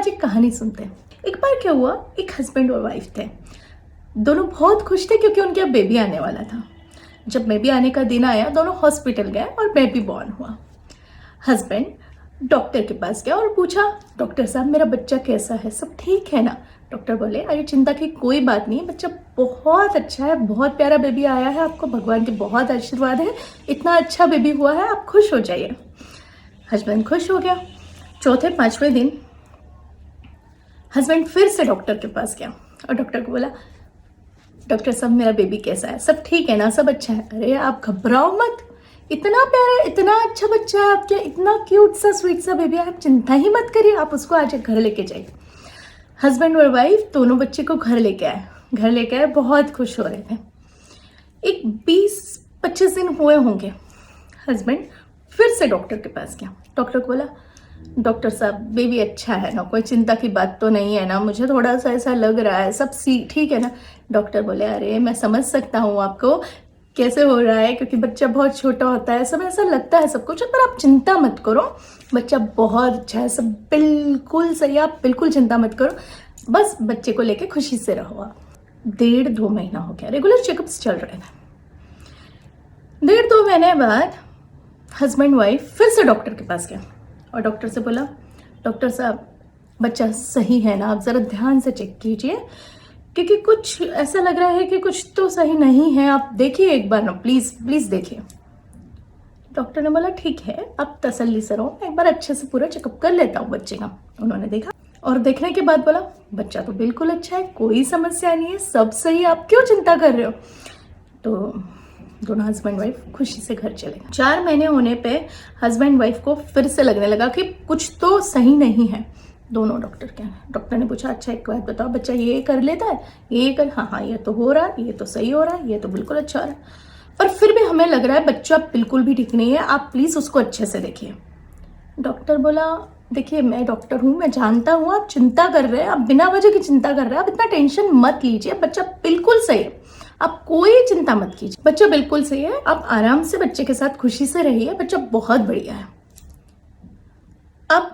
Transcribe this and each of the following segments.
आज एक कहानी सुनते हैं। एक बार क्या हुआ, एक हस्बैंड और वाइफ थे। दोनों बहुत खुश थे क्योंकि उनके अब बेबी आने वाला था। जब बेबी आने का दिन आया, दोनों हॉस्पिटल गए और बेबी बॉर्न हुआ। हस्बैंड डॉक्टर के पास गया और पूछा, डॉक्टर साहब मेरा बच्चा कैसा है, सब ठीक है ना? डॉक्टर बोले, अरे चिंता की कोई बात नहीं, बच्चा बहुत अच्छा है, बहुत प्यारा बेबी आया है, आपको भगवान के बहुत आशीर्वाद है, इतना अच्छा बेबी हुआ है, आप खुश हो जाइए। हस्बैंड खुश हो गया। चौथे पांचवें दिन हस्बैंड फिर से डॉक्टर के पास गया और डॉक्टर को बोला, डॉक्टर साहब मेरा बेबी कैसा है, सब ठीक है ना, सब अच्छा है? अरे आप घबराओ मत, इतना प्यारा इतना अच्छा बच्चा है आपके, इतना क्यूट सा स्वीट सा बेबी है, आप चिंता ही मत करिए, आप उसको आज घर लेके जाइए। हस्बैंड और वाइफ दोनों बच्चे को घर लेके आए, बहुत खुश हो रहे थे। एक 20-25 दिन हुए होंगे, हस्बैंड फिर से डॉक्टर के पास गया। डॉक्टर को बोला, डॉक्टर साहब बेबी अच्छा है ना, कोई चिंता की बात तो नहीं है ना, मुझे थोड़ा सा ऐसा लग रहा है, सब ठीक है ना? डॉक्टर बोले, अरे मैं समझ सकता हूँ आपको कैसे हो रहा है, क्योंकि बच्चा बहुत छोटा होता है, सब ऐसा लगता है सब कुछ, पर आप चिंता मत करो, बच्चा बहुत अच्छा है, सब बिल्कुल सही, आप बिल्कुल चिंता मत करो, बस बच्चे को लेके खुशी से रहो। आप 1.5-2 महीना हो गया, रेगुलर चेकअप्स चल रहे थे। 1.5-2 महीने बाद हस्बैंड वाइफ फिर से डॉक्टर के पास गया और डॉक्टर से बोला, डॉक्टर साहब बच्चा सही है ना, आप ज़रा ध्यान से चेक कीजिए, क्योंकि कुछ ऐसा लग रहा है कि कुछ तो सही नहीं है, आप देखिए एक बार ना, प्लीज़ प्लीज़ देखिए। डॉक्टर ने बोला, ठीक है, आप तसल्ली से रहो, एक बार अच्छे से पूरा चेकअप कर लेता हूँ बच्चे का। उन्होंने देखा और देखने के बाद बोला, बच्चा तो बिल्कुल अच्छा है, कोई समस्या नहीं है, सब सही, आप क्यों चिंता कर रहे हो? तो दोनों हस्बैंड वाइफ खुशी से घर चले गए। 4 महीने होने पे हस्बैंड वाइफ को फिर से लगने लगा कि कुछ तो सही नहीं है। दोनों डॉक्टर ने पूछा, अच्छा एक बात बताओ, बच्चा ये कर लेता है, ये कर, हाँ हाँ ये तो हो रहा है, ये तो सही हो रहा है, ये तो बिल्कुल अच्छा हो रहा है, पर फिर भी हमें लग रहा है बच्चा बिल्कुल भी ठीक नहीं है, आप प्लीज़ उसको अच्छे से देखिए। डॉक्टर बोला, देखिए मैं डॉक्टर हूँ, मैं जानता हूँ आप चिंता कर रहे हैं, आप बिना वजह की चिंता कर रहे हैं, आप इतना टेंशन मत लीजिए, बच्चा बिल्कुल सही है, आप कोई चिंता मत कीजिए, बच्चा बिल्कुल सही है, आप आराम से बच्चे के साथ खुशी से रहिए, बच्चा बहुत बढ़िया है। अब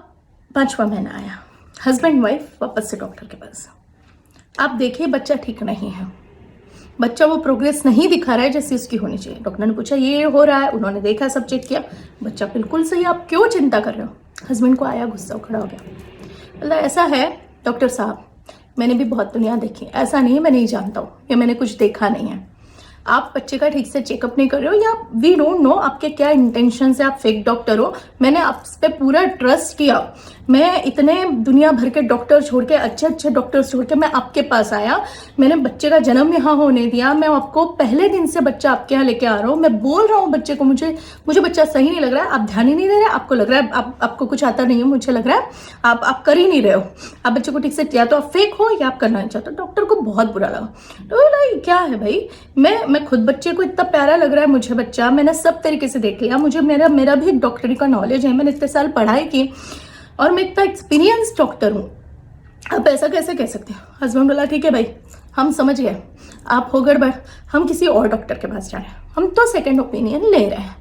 5वां महीना आया, हस्बैंड वाइफ वापस से डॉक्टर के पास। आप देखिए बच्चा ठीक नहीं है, बच्चा वो प्रोग्रेस नहीं दिखा रहा है जैसी उसकी होनी चाहिए। डॉक्टर ने पूछा, ये हो रहा है? उन्होंने देखा, सब चेक किया, बच्चा बिल्कुल सही है, आप क्यों चिंता कर रहे हो? हस्बैंड को आया गुस्सा, खड़ा हो गया, बोला, ऐसा है डॉक्टर साहब, मैंने भी बहुत दुनिया देखी, ऐसा नहीं है मैं नहीं जानता हूँ, या मैंने कुछ देखा नहीं है, आप बच्चे का ठीक से चेकअप नहीं कर रहे हो, या वी डोंट नो आपके क्या इंटेंशन से, आप फेक डॉक्टर हो, मैंने आप पे पूरा ट्रस्ट किया, मैं इतने दुनिया भर के डॉक्टर छोड़ के, अच्छे अच्छे डॉक्टर छोड़ के मैं आपके पास आया, मैंने बच्चे का जन्म यहाँ होने दिया, मैं आपको पहले दिन से बच्चा आपके यहाँ लेके आ रहा हूँ, मैं बोल रहा हूँ बच्चे को, मुझे बच्चा सही नहीं लग रहा है, आप ध्यान ही नहीं दे रहे, आपको लग रहा है आपको कुछ आता नहीं है, मुझे लग रहा है आप कर ही नहीं रहे हो, आप बच्चे को ठीक से, या तो आप फेक हो या आप करना नहीं चाहते। डॉक्टर को बहुत बुरा लगा, तो बोला, क्या है भाई, मैं खुद बच्चे को इतना प्यारा लग रहा है मुझे बच्चा, मैंने सब तरीके से देख लिया, मुझे मेरा भी एक डॉक्टरी का नॉलेज है, मैंने इतने साल पढ़ाई की और मैं इतना एक्सपीरियंस डॉक्टर हूँ, आप ऐसा कैसे कह सकते हो? हस्बैंड बोला, ठीक है भाई, हम समझ गए, आप हो गड़बड़, हम किसी और डॉक्टर के पास जा रहे हैं, हम तो सेकंड ओपिनियन ले रहे हैं।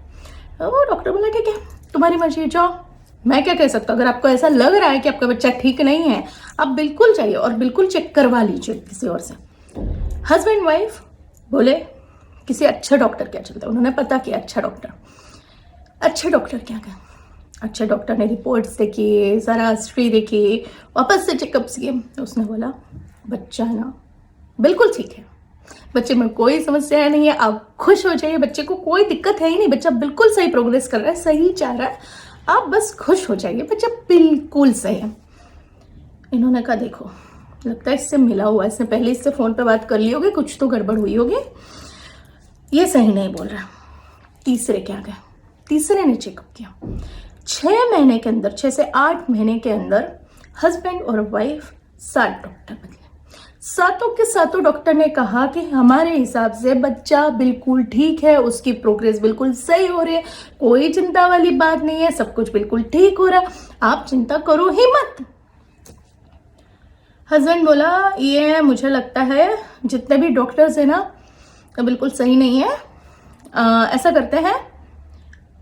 तो वो डॉक्टर बोला, ठीक है तुम्हारी मर्जी, जाओ, मैं क्या कह सकता हूँ, अगर आपको ऐसा लग रहा है कि आपका बच्चा ठीक नहीं है, आप बिल्कुल जाइए और बिल्कुल चेक करवा लीजिए किसी और से। हस्बैंड वाइफ बोले, किसी अच्छे डॉक्टर क्या चलता है? उन्होंने पता किया, अच्छे डॉक्टर क्या कहें, अच्छे डॉक्टर ने रिपोर्ट्स देखी, सारा हिस्ट्री देखी, वापस से चेकअप्स किए, तो उसने बोला, बच्चा ना बिल्कुल ठीक है, बच्चे में कोई समस्या नहीं है, आप खुश हो जाइए, बच्चे को कोई दिक्कत है ही नहीं, बच्चा बिल्कुल सही प्रोग्रेस कर रहा है, सही चाह रहा है, आप बस खुश हो जाइए, बच्चा बिल्कुल सही है। इन्होंने कहा, देखो लगता है इससे मिला हुआ, इसने पहले इससे फ़ोन पे बात कर ली होगी, कुछ तो गड़बड़ हुई होगी, ये सही नहीं बोल रहा। तीसरे ने चेकअप किया, 6 महीने के अंदर, 6 से 8 महीने के अंदर हस्बैंड और वाइफ 7 डॉक्टर बदले। सातों के सातों डॉक्टर ने कहा कि हमारे हिसाब से बच्चा बिल्कुल ठीक है, उसकी प्रोग्रेस बिल्कुल सही हो रही है, कोई चिंता वाली बात नहीं है, सब कुछ बिल्कुल ठीक हो रहा, आप चिंता करो ही मत। हस्बैंड बोला, ये मुझे लगता है जितने भी डॉक्टर्स हैं ना बिल्कुल सही नहीं है, ऐसा करते हैं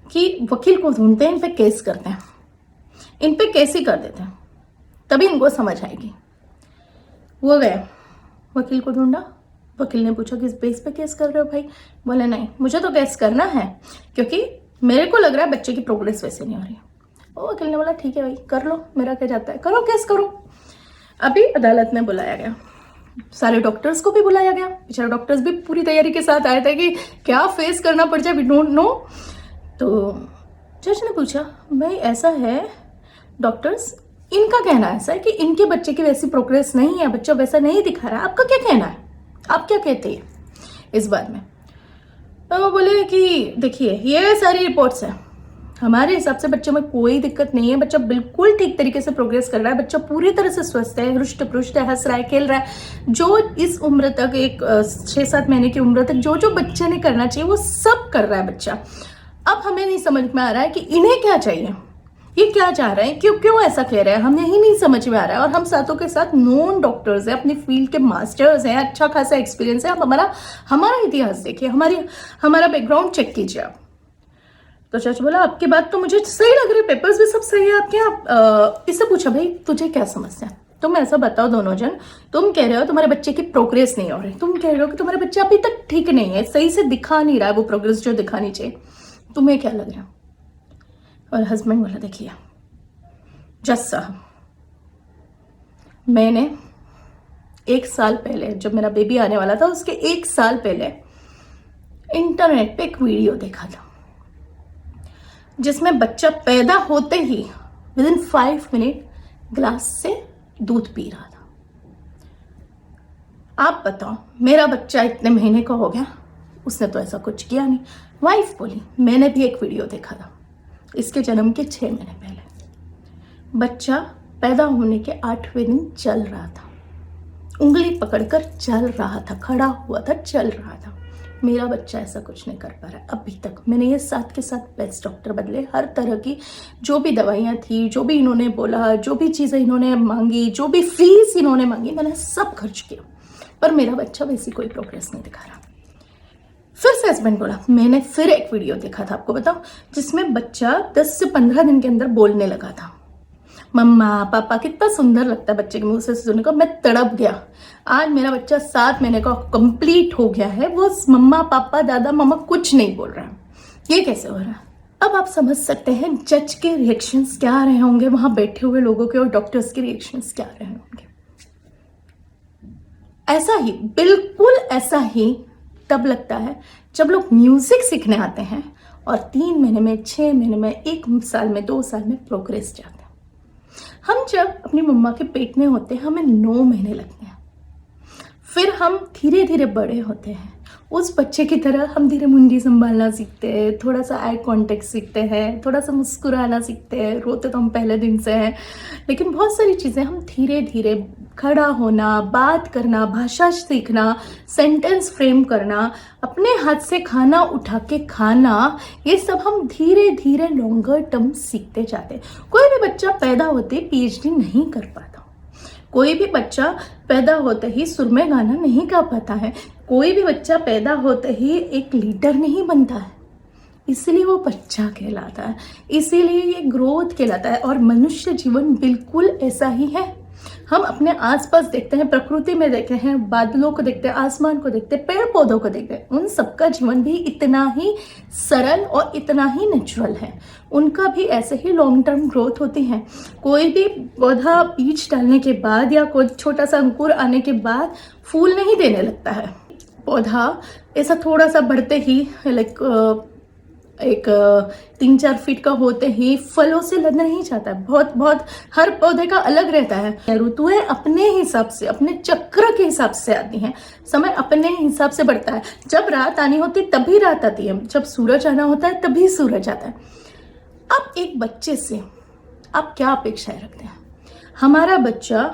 कि वकील को ढूंढते हैं, इन पे केस करते हैं, इन पे केस ही कर देते हैं। तभी इनको समझ आएगी। वो गए वकील को ढूंढा, वकील ने पूछा किस बेस पे केस कर रहे हो भाई? बोले नहीं, मुझे तो केस करना है क्योंकि मेरे को लग रहा है बच्चे की प्रोग्रेस वैसे नहीं हो रही। वो वकील ने बोला ठीक है भाई कर लो, मेरा क्या जाता है, करो केस करो। अभी अदालत में बुलाया गया, सारे डॉक्टर्स को भी बुलाया गया। बेचारे डॉक्टर्स भी पूरी तैयारी के साथ आए थे कि क्या फेस करना पड़ जाए, वी डोंट नो। तो जज ने पूछा भाई ऐसा है डॉक्टर्स, इनका कहना ऐसा है कि इनके बच्चे की वैसी प्रोग्रेस नहीं है, बच्चा वैसा नहीं दिखा रहा है, आपका क्या कहना है, आप क्या कहते हैं इस बारे में? तो वो बोले कि देखिए ये सारी रिपोर्ट्स हैं, हमारे हिसाब से बच्चे में कोई दिक्कत नहीं है, बच्चा बिल्कुल ठीक तरीके से प्रोग्रेस कर रहा है, बच्चा पूरी तरह से स्वस्थ है, हृष्ट पुष्ट है, हंस रहा है, खेल रहा है। जो इस उम्र तक एक 6-7 महीने की उम्र तक जो जो बच्चे ने करना चाहिए वो सब कर रहा है बच्चा। अब हमें नहीं समझ में आ रहा है कि इन्हें क्या चाहिए, ये क्या चाह रहे हैं, क्यों क्यों ऐसा कह रहे हैं, हमें ही नहीं समझ में आ रहा है। और हम साथों के साथ नॉन डॉक्टर्स हैं, अपनी फील्ड के मास्टर्स हैं, अच्छा खासा एक्सपीरियंस है। आप हमारा इतिहास देखिए, हमारा बैकग्राउंड चेक कीजिए आप। तो जज बोला आपकी बात तो मुझे सही लग रही है, पेपर्स भी सब सही है आपके। आप इससे पूछा भाई तुझे क्या समस्या है, तुम ऐसा बताओ दोनों जन, तुम कह रहे हो तुम्हारे बच्चे की प्रोग्रेस नहीं हो रही, तुम कह रहे हो कि तुम्हारे बच्चे अभी तक ठीक नहीं है, सही से दिखा नहीं रहा है वो प्रोग्रेस जो दिखानी चाहिए, तुम्हें क्या लग रहा है? और हस्बैंड बोला देखिए जज साहब, मैंने 1 साल पहले जब मेरा बेबी आने वाला था उसके 1 साल पहले इंटरनेट पे एक वीडियो देखा था जिसमें बच्चा पैदा होते ही विदिन 5 मिनट ग्लास से दूध पी रहा था। आप बताओ मेरा बच्चा इतने महीने का हो गया, उसने तो ऐसा कुछ किया नहीं। वाइफ बोली मैंने भी एक वीडियो देखा था इसके जन्म के 6 महीने पहले, बच्चा पैदा होने के 8वें दिन चल रहा था, उंगली पकड़कर चल रहा था, खड़ा हुआ था, चल रहा था। मेरा बच्चा ऐसा कुछ नहीं कर पा रहा अभी तक। मैंने ये साथ के साथ बेस्ट डॉक्टर बदले, हर तरह की जो भी दवाइयाँ थी, जो भी इन्होंने बोला, जो भी चीज़ें इन्होंने मांगी, जो भी फीस इन्होंने मांगी, मैंने सब खर्च किया, पर मेरा बच्चा वैसी कोई प्रोग्रेस नहीं दिखा रहा। फिर से हस्बैंड बोला मैंने फिर एक वीडियो देखा था, आपको बताऊं, जिसमें बच्चा 10 से 15 दिन के अंदर बोलने लगा था। मम्मा पापा, कितना सुंदर लगता है बच्चे के मुंह से सुनने को। मैं तड़प गया। आज मेरा बच्चा 7 महीने का कंप्लीट हो गया है, वो मम्मा पापा दादा मम्मा कुछ नहीं बोल रहा है। ये कैसे हो रहा है? अब आप समझ सकते हैं जज के रिएक्शंस क्या रहे होंगे, वहां बैठे हुए लोगों के और डॉक्टर्स के रिएक्शंस क्या रहे होंगे। ऐसा ही, बिल्कुल ऐसा ही तब लगता है जब लोग म्यूजिक सीखने आते हैं और 3 महीने में, 6 महीने में, 1 साल में, 2 साल में प्रोग्रेस जाते हैं। हम जब अपनी मम्मा के पेट में होते हैं हमें 9 महीने लगते हैं, फिर हम धीरे धीरे बड़े होते हैं। उस बच्चे की तरह हम धीरे मुंडी संभालना सीखते हैं, थोड़ा सा आई कांटेक्ट सीखते हैं, थोड़ा सा मुस्कुराना सीखते हैं। रोते तो हम पहले दिन से हैं, लेकिन बहुत सारी चीज़ें हम धीरे धीरे, खड़ा होना, बात करना, भाषा सीखना, सेंटेंस फ्रेम करना, अपने हाथ से खाना उठा के खाना, ये सब हम धीरे धीरे लॉन्गर टर्म सीखते जाते हैं। कोई भी बच्चा पैदा होते पीएचडी नहीं कर पाता, कोई भी बच्चा पैदा होते ही सुर में गाना नहीं गा पाता है, कोई भी बच्चा पैदा होते ही एक लीडर नहीं बनता है। इसीलिए वो बच्चा कहलाता है, इसीलिए ये ग्रोथ कहलाता है। और मनुष्य जीवन बिल्कुल ऐसा ही है। हम अपने आसपास देखते हैं, प्रकृति में देखते हैं, बादलों को देखते हैं, आसमान को देखते हैं, पेड़ पौधों को देखते हैं, उन सबका जीवन भी इतना ही सरल और इतना ही नेचुरल है। उनका भी ऐसे ही लॉन्ग टर्म ग्रोथ होती है। कोई भी पौधा बीज डालने के बाद या कोई छोटा सा अंकुर आने के बाद फूल नहीं देने लगता है। पौधा ऐसा थोड़ा सा बढ़ते ही एक 3-4 फीट का होते ही फलों से लद नहीं जाता है। बहुत हर पौधे का अलग रहता है। ऋतुएं अपने हिसाब से, अपने चक्र के हिसाब से आती हैं, समय अपने हिसाब से बढ़ता है। जब रात आनी होती तभी रात आती है, जब सूरज आना होता है तभी सूरज आता है। अब एक बच्चे से आप क्या अपेक्षाएं रखते हैं? हमारा बच्चा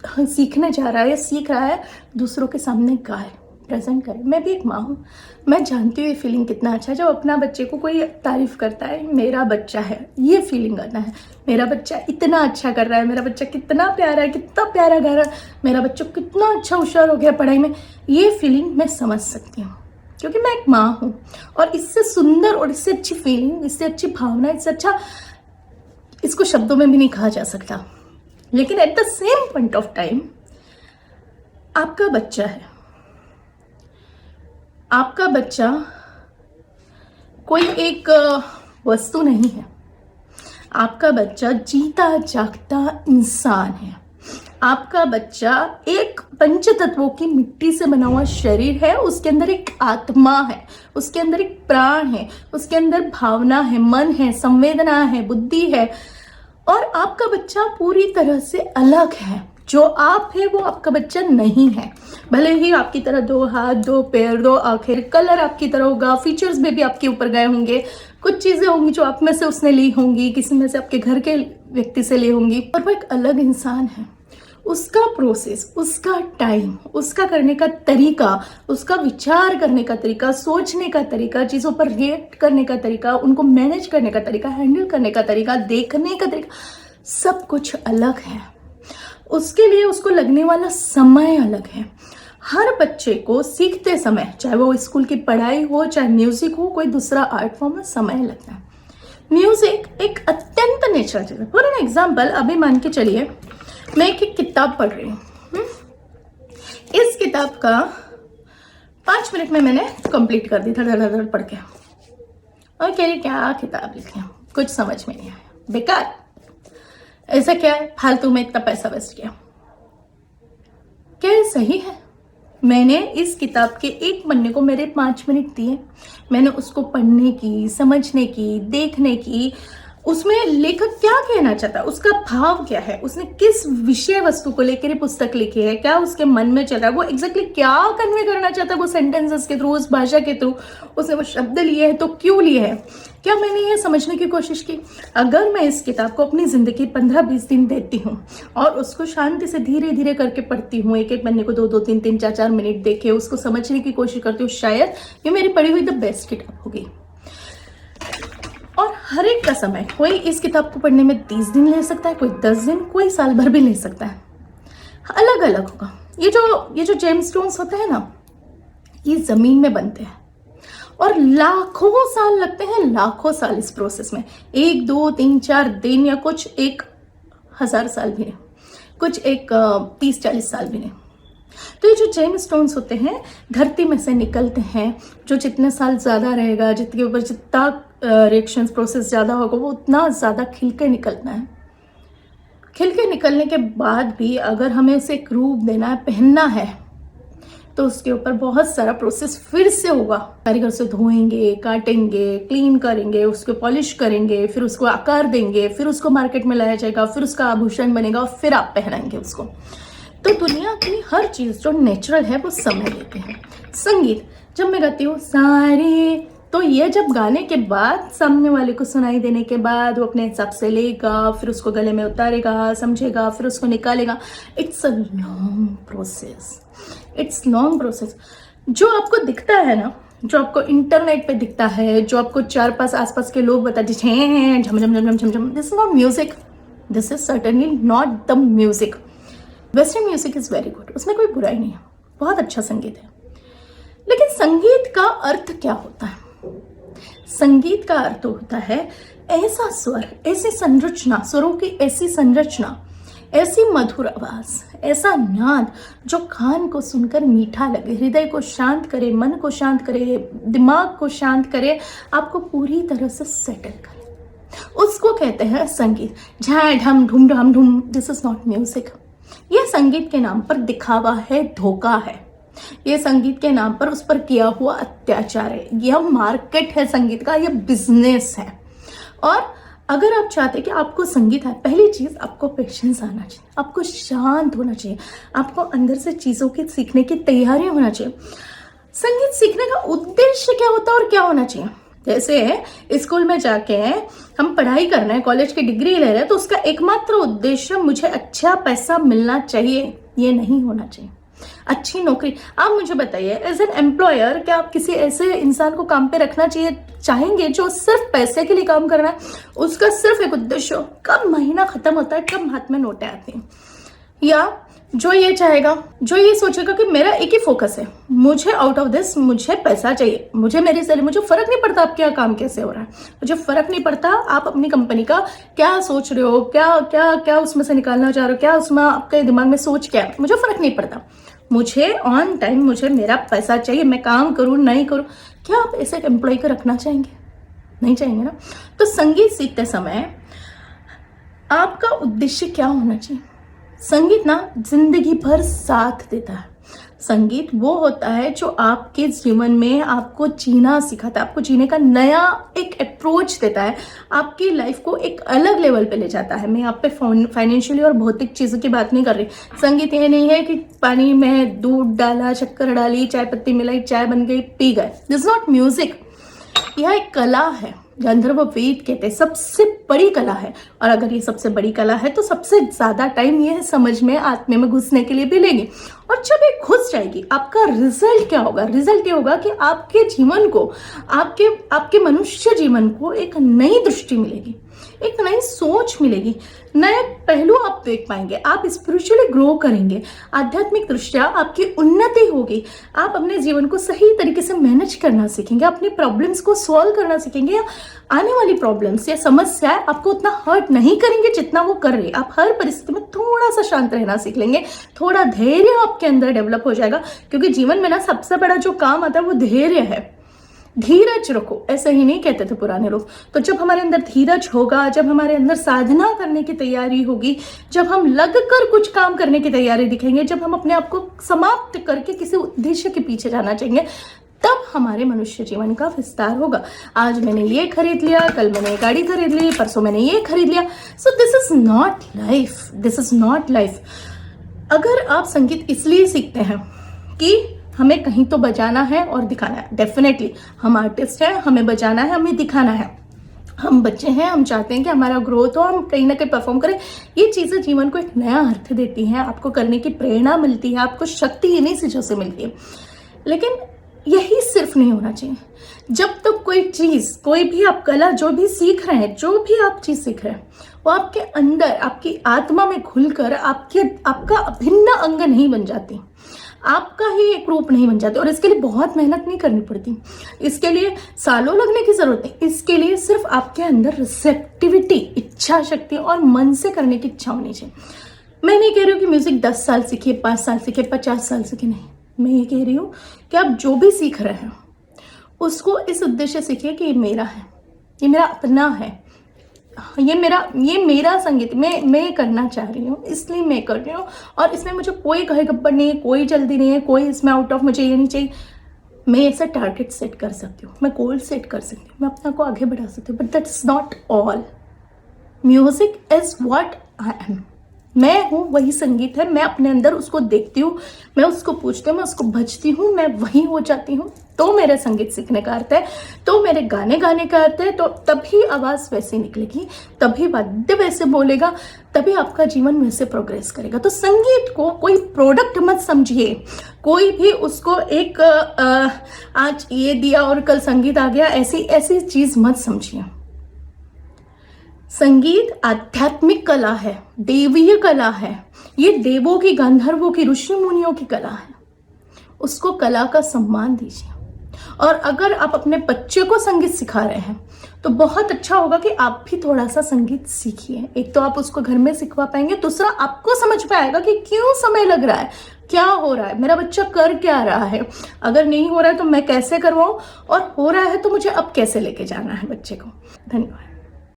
सीखने जा रहा है या सीख रहा है, दूसरों के सामने गाए, प्रेजेंट करे। मैं भी एक माँ हूँ, मैं जानती हूँ ये फीलिंग कितना अच्छा है जब अपना बच्चे को कोई तारीफ करता है, मेरा बच्चा है, ये फीलिंग आता है, मेरा बच्चा इतना अच्छा कर रहा है, मेरा बच्चा कितना प्यारा है, कितना प्यारा गा रहा है, मेरा बच्चा कितना अच्छा होशियार हो गया पढ़ाई में। ये फीलिंग मैं समझ सकती हूँ क्योंकि मैं एक माँ हूँ। और इससे सुंदर और इससे अच्छी फीलिंग, इससे अच्छी भावना, इससे अच्छा, इसको शब्दों में भी नहीं कहा जा सकता। लेकिन at the same point of time आपका बच्चा है, आपका बच्चा कोई एक वस्तु नहीं है, आपका बच्चा जीता जागता इंसान है। आपका बच्चा एक पंच तत्वों की मिट्टी से बना हुआ शरीर है, उसके अंदर एक आत्मा है, उसके अंदर एक प्राण है, उसके अंदर भावना है, मन है, संवेदना है, बुद्धि है। और आपका बच्चा पूरी तरह से अलग है। जो आप है वो आपका बच्चा नहीं है। भले ही आपकी तरह 2 हाथ, 2 पैर, 2 आंखें, कलर आपकी तरह होगा, फीचर्स में भी आपके ऊपर गए होंगे, कुछ चीजें होंगी जो आप में से उसने ली होंगी, किसी में से आपके घर के व्यक्ति से ली होंगी, और वो एक अलग इंसान है। उसका प्रोसेस, उसका टाइम, उसका करने का तरीका, उसका विचार करने का तरीका, सोचने का तरीका, चीज़ों पर रिएक्ट करने का तरीका, उनको मैनेज करने का तरीका, हैंडल करने का तरीका, देखने का तरीका, सब कुछ अलग है। उसके लिए उसको लगने वाला समय अलग है। हर बच्चे को सीखते समय, चाहे वो स्कूल की पढ़ाई हो, चाहे म्यूजिक हो, कोई दूसरा आर्ट फॉर्म में समय लगता है। म्यूजिक एक अत्यंत नेचुरल चीज है। फॉर एन एग्जाम्पल, अभी मान के चलिए मैं एक किताब पढ़ रही हूँ। इस किताब का 5 मिनट में मैंने कंप्लीट कर दी, धड़ पढ़ के, और कह रही क्या किताब लिखी, कुछ समझ में नहीं आया, बेकार, ऐसा क्या है, फालतू में इतना पैसा वेस्ट किया। क्या ये सही है? मैंने इस किताब के एक पन्ने को मेरे 5 मिनट दिए, मैंने उसको पढ़ने की, समझने की, देखने की, उसमें लेखक क्या कहना चाहता है, उसका भाव क्या है, उसने किस विषय वस्तु को लेकर ये पुस्तक लिखी है, क्या उसके मन में चल रहा है, वो एग्जैक्टली क्या कन्वे करना चाहता है वो सेंटेंसेस के थ्रू, उस भाषा के थ्रू, उसने वो शब्द लिए हैं तो क्यों लिए हैं, क्या मैंने ये समझने की कोशिश की। अगर मैं इस किताब को अपनी जिंदगी 15-20 दिन देती हूँ और उसको शांति से धीरे धीरे करके पढ़ती हूँ, एक एक पन्ने को 2-2, 3-3, 4-4 मिनट देखे उसको समझने की कोशिश करती हूँ, शायद ये मेरी पढ़ी हुई द बेस्ट किताब होगी। और हर एक का समय, कोई इस किताब को पढ़ने में 30 दिन ले सकता है, कोई 10 दिन, कोई साल भर भी ले सकता है, अलग अलग होगा। ये जो जेमस्टोन्स होते हैं ना, ये जमीन में बनते हैं और लाखों साल लगते हैं, लाखों साल इस प्रोसेस में, 1, 2, 3, 4 दिन, या कुछ 1000 साल भी नहीं, कुछ 30-40 साल भी नहीं। तो ये जो जेम स्टोन्स होते हैं धरती में से निकलते हैं, जो जितने साल ज़्यादा रहेगा, जितने ऊपर जितना रिएक्शंस प्रोसेस ज़्यादा होगा, वो उतना ज़्यादा खिल के निकलना है। खिल के निकलने के बाद भी अगर हमें उसे एक रूप देना है, पहनना है, तो उसके ऊपर बहुत सारा प्रोसेस फिर से होगा। कारीगर से धोएंगे, काटेंगे, क्लीन करेंगे, उसको पॉलिश करेंगे, फिर उसको आकार देंगे, फिर उसको मार्केट में लाया जाएगा, फिर उसका आभूषण बनेगा और फिर आप पहनाएंगे उसको। तो दुनिया की हर चीज़ जो नेचुरल है वो समय लेते हैं। संगीत, जब मैं गाती हूँ सारे, तो ये जब गाने के बाद, सामने वाले को सुनाई देने के बाद, वो अपने हिसाब से लेगा, फिर उसको गले में उतारेगा, समझेगा, फिर उसको निकालेगा। It's a long process, it's long process. जो आपको दिखता है ना, जो आपको इंटरनेट पे दिखता है, जो आपको 4-5 आसपास के लोग बताते हैं झम झम झम झम झम, this is not music, this is certainly not the music. Western music is very good, उसमें कोई बुराई नहीं है, बहुत अच्छा संगीत है। लेकिन संगीत का अर्थ क्या होता है? संगीत का अर्थ होता है ऐसा स्वर, ऐसी संरचना, स्वरों की ऐसी संरचना, ऐसी मधुर आवाज, ऐसा नाद जो कान को सुनकर मीठा लगे, हृदय को शांत करे, मन को शांत करे, दिमाग को शांत करे, आपको पूरी तरह से सेटल करे, उसको कहते हैं संगीत। झाँ ढम ढूम ढम ढूम, दिस इज नॉट म्यूजिक। यह संगीत के नाम पर दिखावा है, धोखा है। ये संगीत के नाम पर उस पर किया हुआ अत्याचार है। यह मार्केट है संगीत का, यह बिजनेस है। और अगर आप चाहते हैं कि आपको संगीत है, पहली चीज आपको पेशेंस आना चाहिए, आपको शांत होना चाहिए, आपको अंदर से चीजों की सीखने की तैयारी होना चाहिए। संगीत सीखने का उद्देश्य क्या होता है और क्या होना चाहिए? जैसे स्कूल में जाके हम पढ़ाई कर रहे हैं, कॉलेज की डिग्री ले रहे हैं, तो उसका एकमात्र उद्देश्य मुझे अच्छा पैसा मिलना चाहिए, ये नहीं होना चाहिए। अच्छी नौकरी, आप मुझे बताइए एज एन एम्प्लॉयर, क्या आप किसी ऐसे इंसान को काम पे रखना चाहेंगे जो सिर्फ पैसे के लिए काम कर रहा है? उसका सिर्फ एक उद्देश्य हो, कब महीना खत्म होता है, कब हाथ में नोटें आती हैं, या जो ये चाहेगा, जो ये सोचेगा कि मेरा एक ही फोकस है, मुझे आउट ऑफ दिस मुझे पैसा चाहिए, मुझे मेरी सैलरी, मुझे फर्क नहीं पड़ता आपके यहाँ काम कैसे हो रहा है, मुझे फर्क नहीं पड़ता आप अपनी कंपनी का क्या सोच रहे हो, क्या क्या क्या उसमें से निकालना चाह रहे हो, क्या उसमें आपके दिमाग में सोच क्या है, मुझे फर्क नहीं पड़ता, मुझे ऑन टाइम मुझे मेरा पैसा चाहिए, मैं काम करूँ नहीं करूँ। क्या आप ऐसे एक एम्प्लॉय को रखना चाहेंगे? नहीं चाहेंगे ना। तो संगीत सीखते समय आपका उद्देश्य क्या होना चाहिए? संगीत ना जिंदगी भर साथ देता है। संगीत वो होता है जो आपके जीवन में आपको जीना सिखाता है, आपको जीने का नया एक अप्रोच देता है, आपकी लाइफ को एक अलग लेवल पे ले जाता है। मैं यहाँ पे फाइनेंशियली और भौतिक चीज़ों की बात नहीं कर रही। संगीत ये नहीं है कि पानी में दूध डाला, शक्कर डाली, चाय पत्ती मिलाई, चाय बन गई, पी गए। This not music. यह एक कला है, गंधर्व वेद कहते हैं सबसे बड़ी कला है। और अगर ये सबसे बड़ी कला है तो सबसे ज्यादा टाइम ये समझ में, आत्मे में घुसने के लिए भी लेगी। और जब ये घुस जाएगी, आपका रिजल्ट क्या होगा? रिजल्ट ये होगा कि आपके जीवन को, आपके मनुष्य जीवन को एक नई दृष्टि मिलेगी, एक नई सोच मिलेगी, नए पहलू आप देख पाएंगे, आप स्पिरिचुअली ग्रो करेंगे, आध्यात्मिक दृष्टिया आपकी उन्नति होगी, आप अपने जीवन को सही तरीके से मैनेज करना सीखेंगे, अपनी प्रॉब्लम्स को सॉल्व करना सीखेंगे। आने वाली प्रॉब्लम्स या समस्याएं आपको उतना हर्ट नहीं करेंगे जितना वो कर रही है। आप हर परिस्थिति में थोड़ा सा शांत रहना सीख लेंगे, थोड़ा धैर्य आपके अंदर डेवलप हो जाएगा, क्योंकि जीवन में ना सबसे बड़ा जो काम आता है वो धैर्य है। धीरज रखो, ऐसे ही नहीं कहते थे पुराने लोग। तो जब हमारे अंदर धीरज होगा, जब हमारे अंदर साधना करने की तैयारी होगी, जब हम लगकर कुछ काम करने की तैयारी दिखेंगे, जब हम अपने आप को समाप्त करके किसी उद्देश्य के पीछे जाना चाहेंगे, तब हमारे मनुष्य जीवन का विस्तार होगा। आज मैंने ये खरीद लिया, कल मैंने ये गाड़ी खरीद ली, परसों मैंने ये खरीद लिया। So this is not life, this is not life. अगर आप संगीत इसलिए सीखते हैं कि हमें कहीं तो बजाना है और दिखाना है, डेफिनेटली हम आर्टिस्ट हैं, हमें बजाना है, हमें दिखाना है, हम बच्चे हैं, हम चाहते हैं कि हमारा ग्रोथ हो, हम कहीं ना कहीं परफॉर्म करें। ये चीज़ें जीवन को एक नया अर्थ देती हैं, आपको करने की प्रेरणा मिलती है, आपको शक्ति इन्हीं चीज़ों से मिलती है। लेकिन यही सिर्फ नहीं होना चाहिए। जब तक तो कोई चीज़, कोई भी आप कला जो भी सीख रहे हैं, जो भी आप चीज़ सीख रहे हैं, वो आपके अंदर, आपकी आत्मा में खुलकर आपका अभिन्न अंग नहीं बन जाती, आपका ही एक रूप नहीं बन जाते। और इसके लिए बहुत मेहनत नहीं करनी पड़ती, इसके लिए सालों लगने की जरूरत नहीं। इसके लिए सिर्फ आपके अंदर रिसेप्टिविटी, इच्छा शक्ति और मन से करने की इच्छा होनी चाहिए। मैं नहीं कह रही हूँ कि म्यूजिक 10 साल सीखिए, 5 साल सीखिए, 50 साल सीखिए, नहीं। मैं ये कह रही हूँ कि आप जो भी सीख रहे हैं उसको इस उद्देश्य सीखिए कि ये मेरा है, ये मेरा अपना है, ये मेरा संगीत मैं करना चाह रही हूँ, इसलिए मैं कर रही हूँ। और इसमें मुझे कोई कहे गब्बर नहीं है, कोई जल्दी नहीं है, कोई इसमें आउट ऑफ मुझे ये नहीं चाहिए। मैं ऐसा टारगेट सेट कर सकती हूँ, मैं गोल सेट कर सकती हूँ, मैं अपने को आगे बढ़ा सकती हूँ, but that's not all. Music is what I am. मैं हूँ, वही संगीत है। मैं अपने अंदर उसको देखती हूँ, मैं उसको पूछती हूँ, मैं उसको भजती हूँ, मैं वही हो जाती हूँ। तो मेरे संगीत सीखने का अर्थ है, तो मेरे गाने गाने का अर्थ है। तो तभी आवाज़ वैसे निकलेगी, तभी वाद्य वैसे बोलेगा, तभी आपका जीवन वैसे प्रोग्रेस करेगा। तो संगीत को कोई प्रोडक्ट मत समझिए, कोई भी उसको एक आज ये दिया और कल संगीत आ गया, ऐसी चीज़ मत समझिए। संगीत आध्यात्मिक कला है, देवीय कला है, ये देवों की, गंधर्वों की, ऋषि मुनियों की कला है। उसको कला का सम्मान दीजिए। और अगर आप अपने बच्चे को संगीत सिखा रहे हैं तो बहुत अच्छा होगा कि आप भी थोड़ा सा संगीत सीखिए। एक तो आप उसको घर में सिखवा पाएंगे, दूसरा आपको समझ में आएगा कि क्यों समय लग रहा है, क्या हो रहा है, मेरा बच्चा कर क्या रहा है, अगर नहीं हो रहा है तो मैं कैसे करवाऊं, और हो रहा है तो मुझे अब कैसे लेके जाना है बच्चे को। धन्यवाद।